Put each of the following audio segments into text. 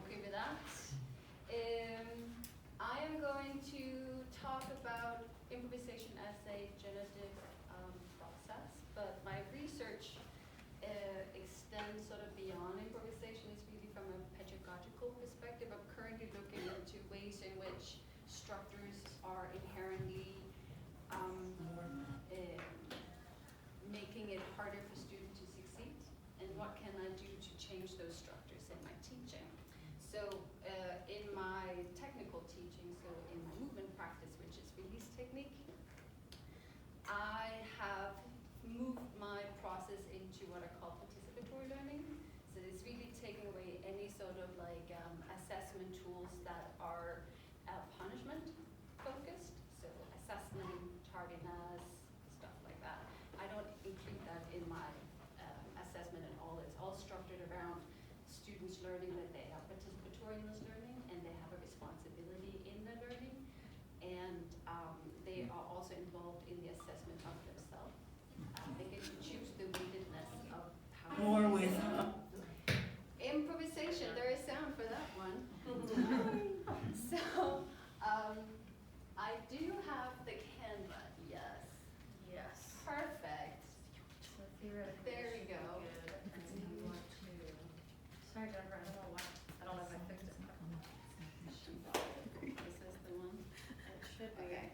okay with that. I am going to talk about improvisation as a generative process, but my research extends sort of beyond improvisation. It's really from a pedagogical perspective. I'm currently looking into ways in which structures are inherently making it harder for students to succeed, and what can I do to change those structures in my teaching. So in my technical teaching, so in my movement practice, which is release technique, I have moved my process into what I call participatory learning. So it's really taking away any sort of like assessment tools that are punishment focused, so assessment, tardiness, stuff like that. I don't include that in my assessment at all. It's all structured around students learning that they are participatory in this learning and they have a responsibility in the learning, and they are also involved in the assessment of themselves. They get to choose the weightedness of how more with improvisation. There is sound for that one. So I do have the Canva. Yes. Yes. Perfect. So theoretically, There we go. good. And you want to. Sorry, Jennifer. I don't know why. I don't know if I fixed it. This is the one. It should be. Okay.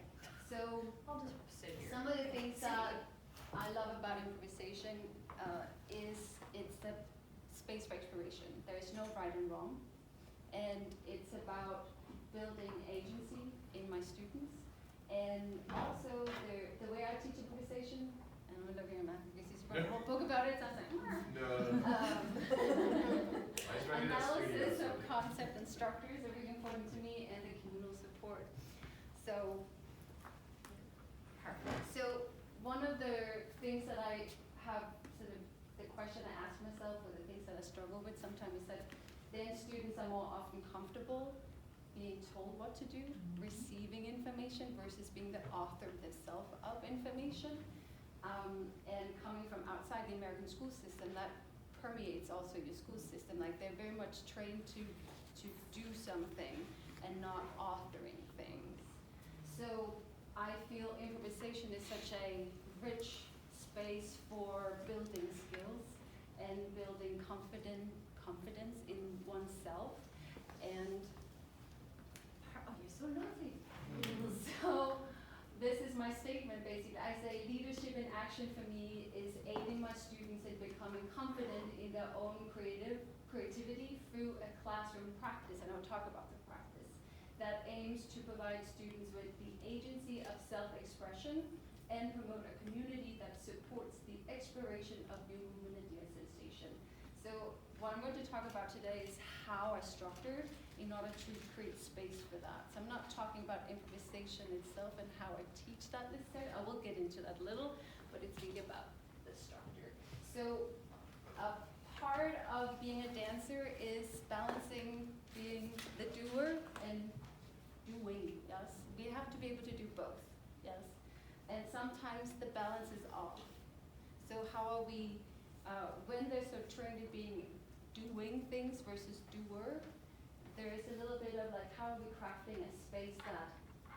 So I'll just sit here. some of the things that I love about improvisation is it's the space for exploration. There is no right and wrong, and it's about building agency in my students, and also the way I teach improvisation. And I'm looking at Matt because he's wrote a whole book about it. So I was like, No. analysis of concept and structures are really important to me, and the communal support. So, perfect. So one of the things that I have sort of the question I ask myself, or the things that I struggle with sometimes, is that then students are more often comfortable being told what to do, receiving information versus being the author themselves of information. And coming from outside the American school system, that permeates also your school system. Like they're very much trained to do something and not authoring things. So I feel improvisation is such a rich space for building skills and building confidence in oneself. And oh, you're so lovely. So this is my statement basically. I say leadership in action for me is aiding my students in becoming confident in their own creativity through a classroom practice, and I'll talk about the practice, that aims to provide students with the agency of self-expression and promote a community that supports the exploration of new movement and association. So what I'm going to talk about today is how I structure in order to create space for that. So I'm not talking about improvisation itself and how I teach that necessarily. I will get into that a little, but it's really about the structure. So a part of being a dancer is balancing being the doer and doing, yes? We have to be able to do both, yes? And sometimes the balance is off. So how are we, when they're so trained in being doing things versus doer, there is a little bit of like, how are we crafting a space that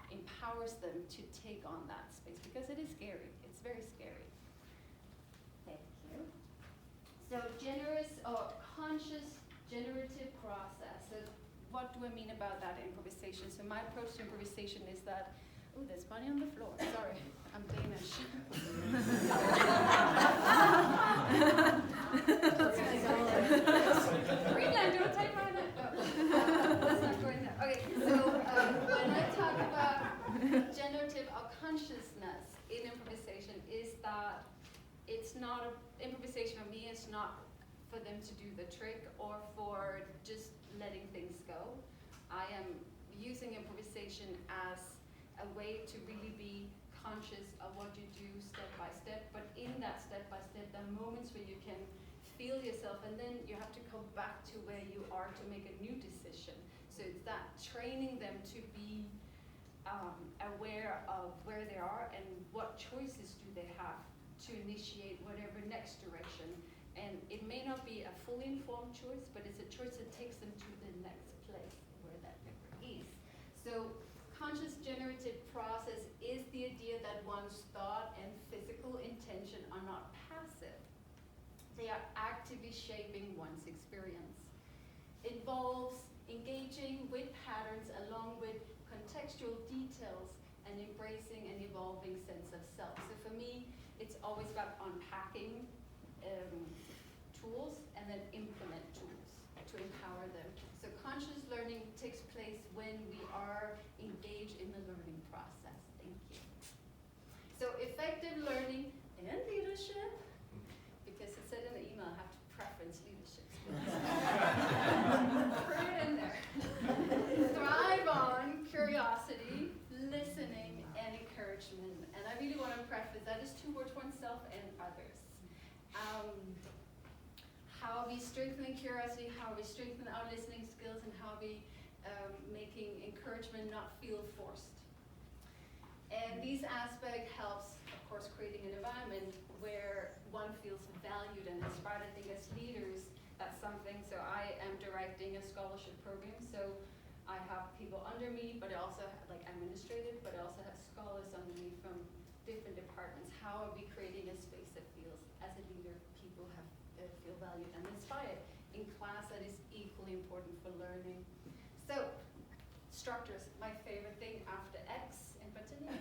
empowers them to take on that space? Because it is scary, it's very scary. Thank you. So generous or conscious generative process. So what do I mean about that improvisation? So my approach to improvisation is that, oh, there's money on the floor, sorry, I'm Danish. Greenland, don't take my neck. Let's not go in there. Okay, so when I talk about generative or consciousness in improvisation, is that it's not improvisation for me. It's not for them to do the trick or for just letting things go. I am using improvisation as a way to really be conscious of what you do step by step, but in that step by step, there are moments where you can feel yourself, and then you have to come back to where you are to make a new decision. So it's that training them to be aware of where they are and what choices do they have to initiate whatever next direction. And it may not not be a fully informed choice, but it's a choice that takes them to the next place where that member is. So conscious generative process is the idea that one's thought and physical intention are not passive. They are actively shaping one's experience. It involves engaging with patterns along with contextual details and embracing an evolving sense of self. So for me, it's always about unpacking tools and then implement tools to empower them. So conscious learning takes place when we are engaged in the learning process. Thank you. So effective learning and leadership, because it said in the email I have to preference leadership skills. Put it in there. Thrive on curiosity, listening, and encouragement. And I really want to preface that is towards oneself and others. How we strengthen curiosity, how we strengthen our listening skills, and how we making encouragement not feel forced. And these aspects helps, of course, creating an environment where one feels valued and inspired. I think as leaders, that's something. So I am directing a scholarship program, so I have people under me, but I also have, like, administrative, but I also have scholars under me from different departments. How are we creating a space that feels, as a leader, people have feel valued and inspired? In class, that is equally important for learning. So, structures, my favorite thing after X in particular.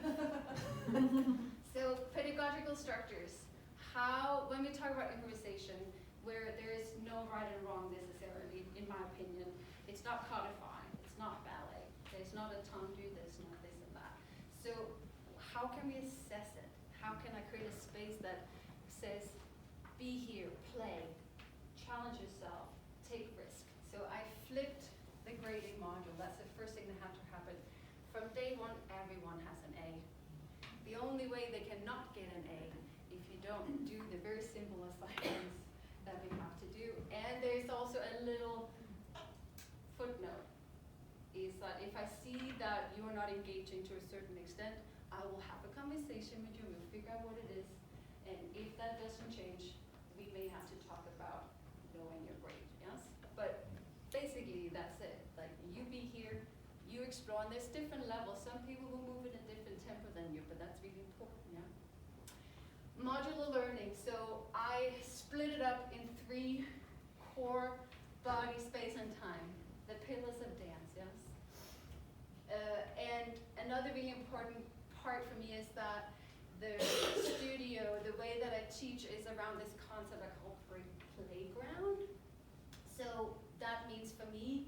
So, pedagogical structures. How, when we talk about improvisation, where there is no right and wrong necessarily, in my opinion, it's not codifying, it's not ballet, there's not a tendu, there's not this and that. So, how can we assess it? How can I create a space that says, be here, play, challenge yourself, take risk? So I flipped the grading module. That's the first thing that had to happen. From day one, everyone has an A. The only way they cannot get an A if you don't do the very simple assignments that we have to do. And there's also a little footnote, is that if I see that you're not engaging to a certain extent, I will have a conversation with you, we'll figure out what it is, and if that doesn't change, we may have to talk about lowering your grade, yes? But basically, that's it. Like, you be here, you explore, and there's different levels. Some people will move at a different tempo than you, but that's really important, yeah? Modular learning. So I split it up in 3 core: body, space, and time. The pillars of dance, yes? And another really important part for me is that the studio, the way that I teach is around this concept I call playground. So that means for me,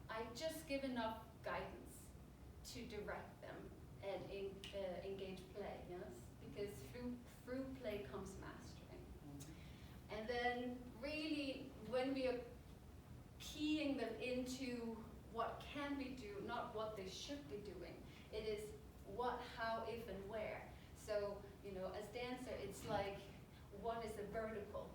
I just give enough guidance to direct them and engage play, yes? Because through play comes mastering. And then really, when we are keying them into what can we do, not what they should be doing, it is what, how, if, and where. So, you know, as dancer, it's like, what is the vertical?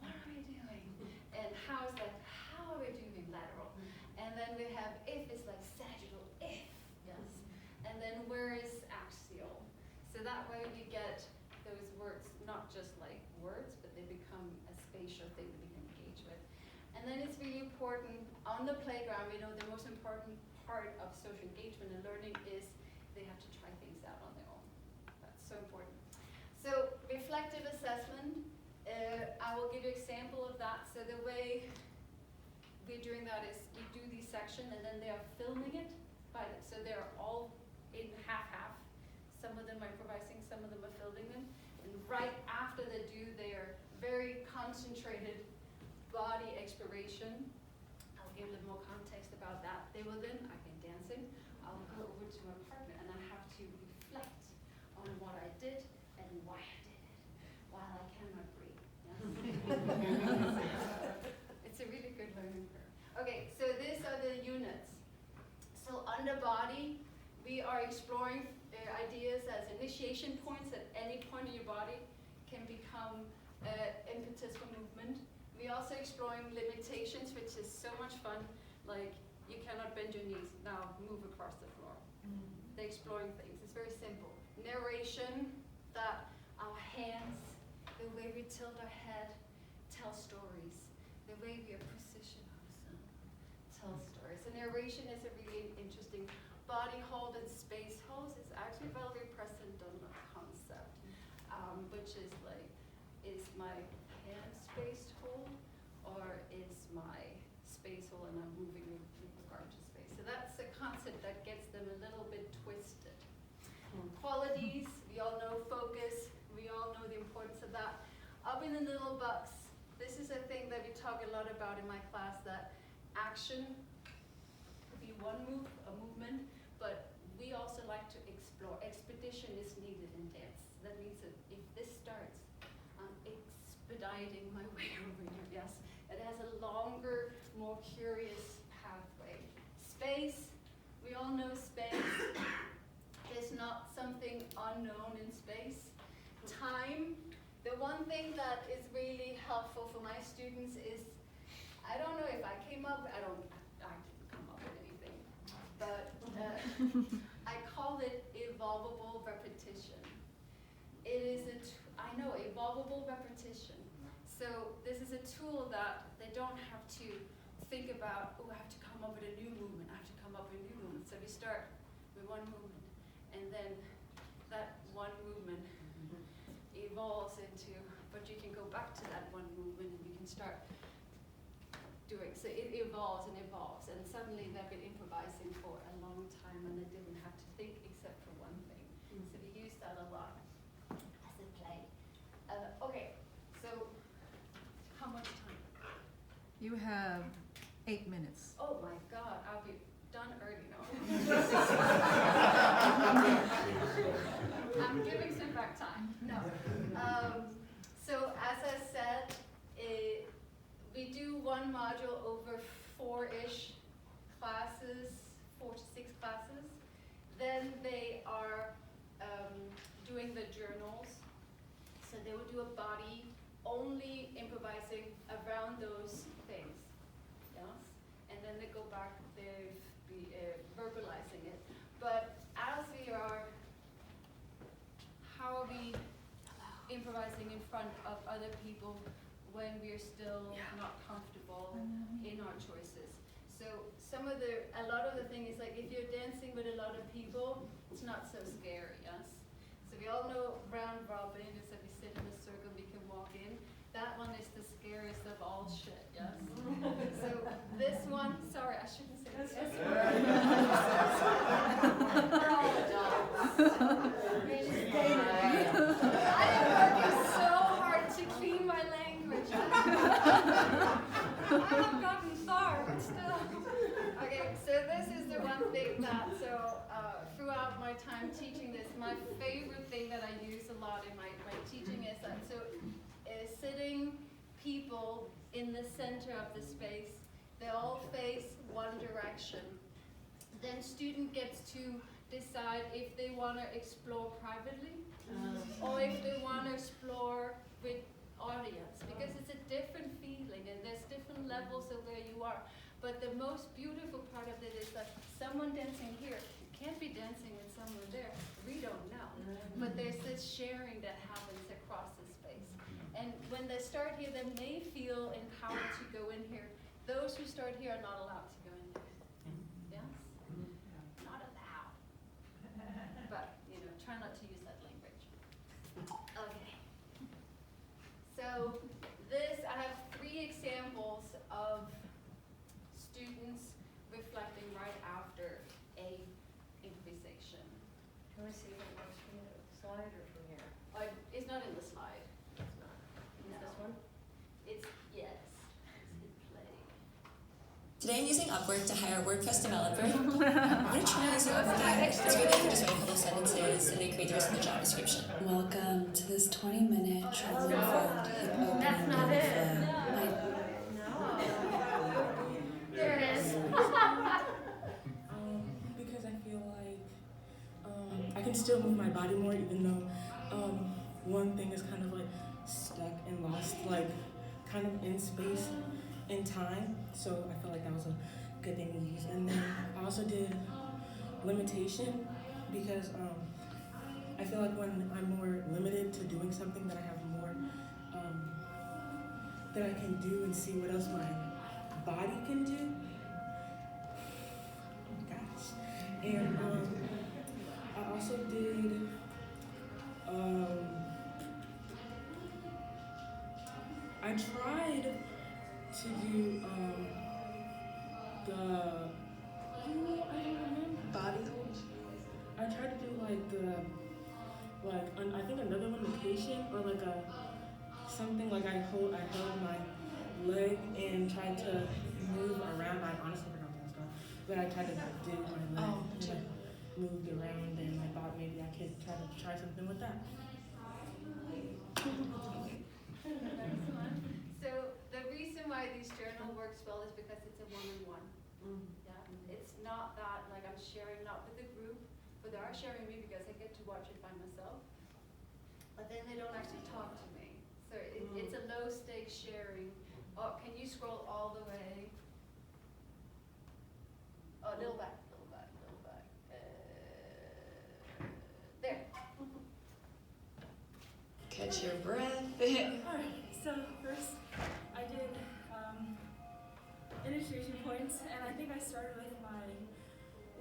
What are we doing? And how is that? How are we doing lateral? And then we have if is like sagittal, if, yes. And then where is axial? So that way we get those words, not just like words, but they become a spatial thing that we can engage with. And then it's really important, on the playground, you know, the most important part of social engagement and learning is they have to try things out on their own. That's so important. So reflective assessment, I will give you an example of that. So the way we're doing that is we do these sections and then they are filming it. So they're all in half-half. Some of them are improvising, some of them are filming them. And right after they do their very concentrated body exploration, I'll give a little more context about that. They will then, I've been dancing, I'll go over to my partner and I have to reflect on what I did and why I did it while I cannot breathe. Yes? It's a really good learning curve. Okay, so these are the units. So under body, we are exploring ideas as initiation points at any point in your body can become impetus for movement. We're also exploring limitations, which is so much fun, like you cannot bend your knees, now move across the floor. They're exploring things, it's very simple. Narration, that our hands, the way we tilt our head, tell stories. way we are precision also tell stories. So narration is a really interesting body hold and space hold. It's actually very present on the concept, which is like, is my hand spaced hold, or is my space hold and I'm moving with regard to space? So that's a concept that gets them a little bit twisted. Qualities, we all know focus, we all know the importance of that. Up in the little box, this is a thing that we talk a lot about in my class, that action could be one movement, but we also like to explore. Expedition is needed in dance. That means that if this starts, I'm expediting my way over here, yes. It has a longer, more curious pathway. Space, we all know space. There's not something unknown in space. Time, the one thing that is really helpful for my students is, I don't know if I came up, I didn't come up with anything, but I call it evolvable repetition. It is evolvable repetition. So this is a tool that they don't have to think about, oh, I have to come up with a new movement, I have to come up with a new movement. So we start with one movement, and then that one movement evolves into, but you can go back to that one movement and we can start doing, so it evolves, and suddenly they've been improvising for a long time and they didn't have to think except for one thing. So we use that a lot as a play. Okay, so how much time? You have 8 minutes. Oh my God, I'll be done early now. I'm giving some back time. No. So as I said, we do one module over 4-ish classes, 4 to 6 classes. Then they are doing the journals. So they will do a body only improvising around those things. Yes? And then they go back, they'll be verbalizing it. But as we are, how are we improvising in front of other people when we're still not comfortable in our choices? So a lot of the thing is like, if you're dancing with a lot of people, it's not so scary, yes? So we all know round robin is that we sit in a circle, we can walk in. That one is the scariest of all shit, yes? So this one, sorry, I shouldn't say this. We're all adults. I am working so hard to clean my language. I have gotten far, but still. Okay, so this is the one thing that, throughout my time teaching this, my favorite thing that I use a lot in my teaching is that, sitting people in the center of the space, they all face one direction. Then student gets to decide if they want to explore privately or if they want to explore with audience, because it's a different feeling and there's different levels of where you are. But the most beautiful part of it is that someone dancing here can't be dancing with someone there. We don't know. But there's this sharing that happens across the space. And when they start here, they may feel empowered to go in here. Those who start here are not allowed to go in there. Yes? Not allowed. But, try not to use that language. Okay. So I have 3 examples of students reflecting right after a improvisation. Can we see if it works from the slide or from here? It's not in the slide. It's not. No. This one? Yes. It's in play. Today I'm using Upwork to hire a WordPress developer. I'm going to try using Upwork. It's really good for just writing a couple sentences and then create the rest of the job description. Welcome to this 20-minute trauma-informed hip opening. That's not it. There it is. Because I feel like I can still move my body more, even though one thing is kind of like stuck and lost, like kind of in space and time. So I felt like that was a good thing to use. And then I also did limitation because I feel like when I'm more limited to doing something, that I have more that I can do and see what else my body can do. Oh gosh. And I also did I tried to do I don't remember. Body. I tried to do I think another limitation or something like I held my leg and tried to move around. I honestly forgot what that was called, but I tried to do my leg and I moved around and I thought maybe I could try something with that. So the reason why these journal works well is because it's a one-on-one. Yeah, it's not that like I'm sharing not with the group, but they are sharing me because I get to watch it by myself. But then they don't actually talk to me. So it's a low stakes sharing. Oh, can you scroll all the way? Oh, little back. There. Catch your breath. Alright, so first I did initiation points, and I think I started with my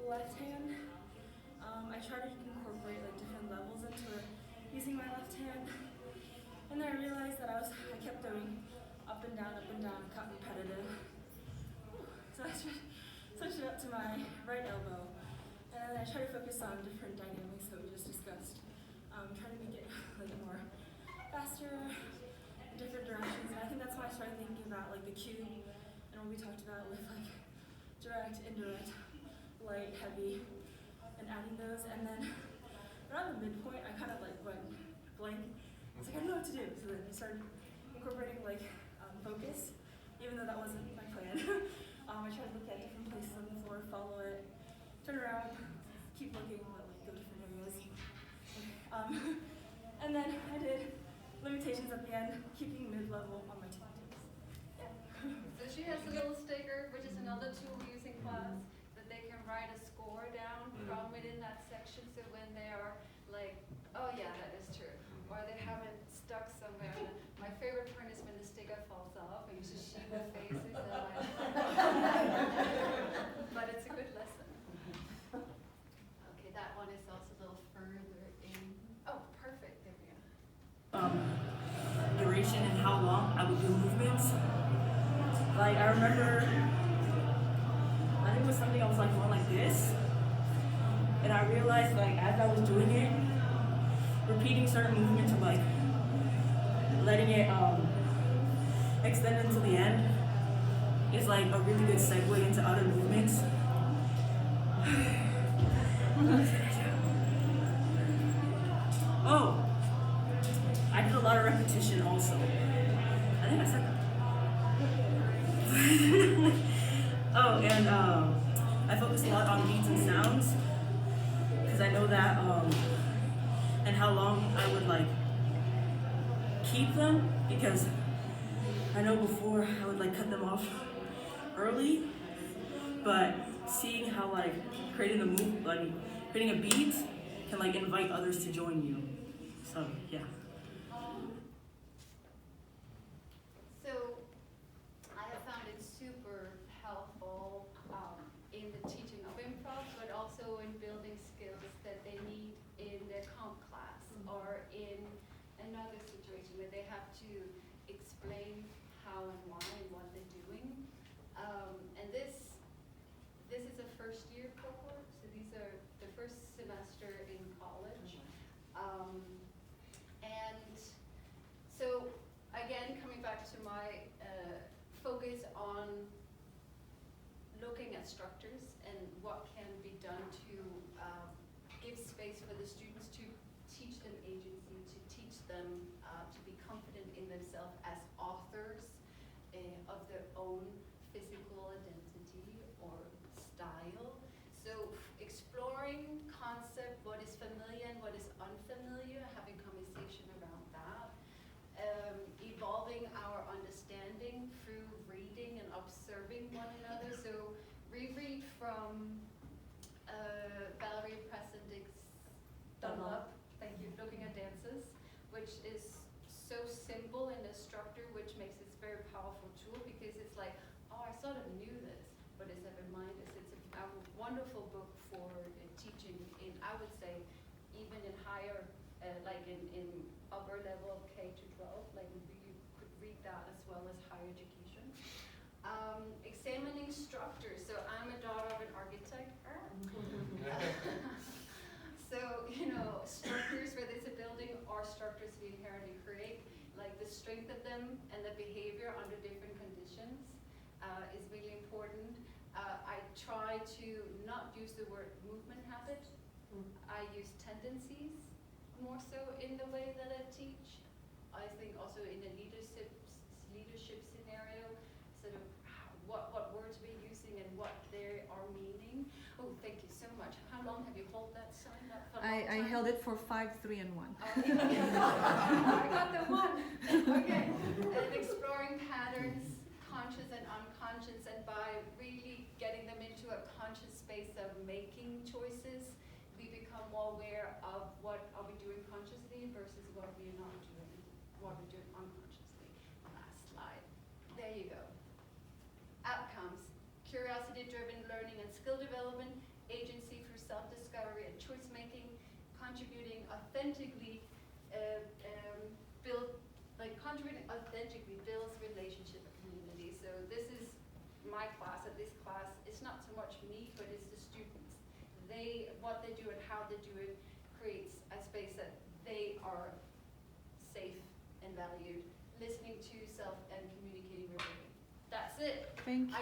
left hand. I tried to incorporate different levels into using my left hand, and then I realized that I kept going up and down, it got repetitive. So I switched it up to my right elbow, and then I tried to focus on different dynamics that we just discussed. Trying to make it more faster, different directions, and I think that's why I started thinking about the cue and what we talked about with direct, indirect, light, heavy, and adding those. And then around the midpoint, I kind of went blank. It's I don't know what to do. So then I started incorporating focus, even though that wasn't my plan. I tried to look at different places on the floor, follow it, turn around, keep looking, but go different areas. And then I did limitations at the end, keeping mid-level on my two toes. Yeah. So she has a little sticker, which is another tool we use in class, that they can write a score down from within that section. So when they are like, oh yeah, that is true, or they have it stuck somewhere. My favorite part is when the sticker falls off and you just see the faces. But it's a good lesson. Okay, that one is also a little further in. Oh, perfect. There we go. Duration and how long I would do movements. I remember, I think it was something I was going like this, and I realized as I was doing it, repeating certain movements or letting it extend until the end is a really good segue into other movements. Oh, I did a lot of repetition also. I think I said that. Oh, and I focused a lot on beats and sounds because I know that and how long I would keep them, because I know before I would cut them off early, but seeing how creating a beat can invite others to join you. So yeah. So I have found it super helpful in the teaching of improv, but also in building skills that they need in their comp class or in another situation where they have to explain how and why and what they're doing. And this is a first year cohort, so these are the first semester in college. And so again, coming back to my focus on looking at structures and what can be done to give space for the students, to teach them agency, to teach them to be confident in themselves as authors of their own physical identity or style. So exploring concept, what is familiar and what is unfamiliar, having conversation around that. Evolving our understanding through reading and observing one another. So reread from Valerie Pressendick's Dunlop, thank you, Looking at Dances, which is so simple in the structure, which makes it very sort of knew this, but it's a reminder. It's a wonderful book for teaching in, I would say, even in higher, like in upper level K to 12, like you could read that as well as higher education. Examining structures. So I'm a daughter of an architect. So, structures, whether it's a building or structures we inherently create, like the strength of them and the behavior under different conditions is really important. I try to not use the word movement habit. I use tendencies more so in the way that I teach. I think also in the leadership scenario, sort of what words we're using and what they are meaning. Oh, thank you so much. How long have you held that sign up for? I held it for 5, 3, and 1. I got the one. Okay. And exploring patterns, conscious and unconscious, and by really getting them into a conscious space of making choices, we become more aware of what are we doing consciously versus what we're not doing, what we're doing unconsciously. Last slide. There you go. Outcomes: curiosity-driven learning and skill development, agency for self-discovery and choice-making, contributing authentically, builds relationship and community. So this is my class. At this class, it's not so much me, but it's the students. What they do and how they do it creates a space that they are safe and valued, listening to self and communicating verbally. That's it. Thank you.